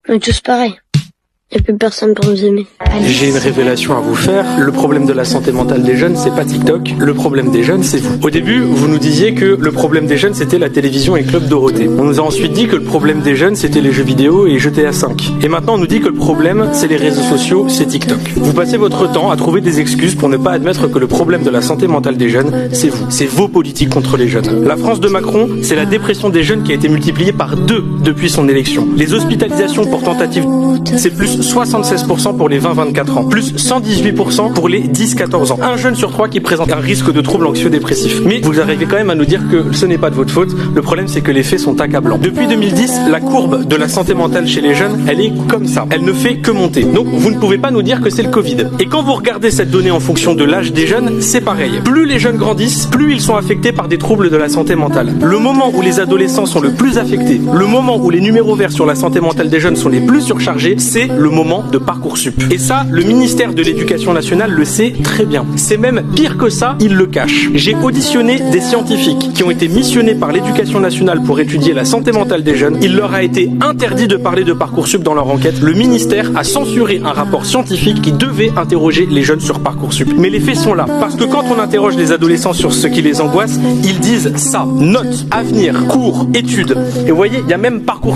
On est tous pareils. Il n'y a plus personne pour nous aimer. J'ai une révélation à vous faire. Le problème de la santé mentale des jeunes, c'est pas TikTok. Le problème des jeunes, c'est vous. Au début, vous nous disiez que le problème des jeunes, c'était la télévision et Club Dorothée. On nous a ensuite dit que le problème des jeunes, c'était les jeux vidéo et GTA 5. Et maintenant, on nous dit que le problème, c'est les réseaux sociaux, c'est TikTok. Vous passez votre temps à trouver des excuses pour ne pas admettre que le problème de la santé mentale des jeunes, c'est vous. C'est vos politiques contre les jeunes. La France de Macron, c'est la dépression des jeunes qui a été multipliée par 2 depuis son élection. Les hospitalisations pour tentative, c'est plus 76% pour les 20-24 ans, plus 118% pour les 10-14 ans. Un jeune sur 3 qui présente un risque de troubles anxio-dépressifs. Mais vous arrivez quand même à nous dire que ce n'est pas de votre faute. Le problème, c'est que les faits sont accablants. Depuis 2010, la courbe de la santé mentale chez les jeunes, elle est comme ça. Elle ne fait que monter. Donc, vous ne pouvez pas nous dire que c'est le Covid. Et quand vous regardez cette donnée en fonction de l'âge des jeunes, c'est pareil. Plus les jeunes grandissent, plus ils sont affectés par des troubles de la santé mentale. Le moment où les adolescents sont le plus affectés, le moment où les numéros verts sur la santé mentale des jeunes sont les plus surchargés, c'est le moment de Parcoursup. Et ça, le ministère de l'Éducation nationale le sait très bien. C'est même pire que ça, il le cache. J'ai auditionné des scientifiques qui ont été missionnés par l'Éducation nationale pour étudier la santé mentale des jeunes. Il leur a été interdit de parler de Parcoursup dans leur enquête. Le ministère a censuré un rapport scientifique qui devait interroger les jeunes sur Parcoursup. Mais les faits sont là. Parce que quand on interroge les adolescents sur ce qui les angoisse, ils disent ça. Notes, avenir, cours, études. Et vous voyez, il y a même Parcoursup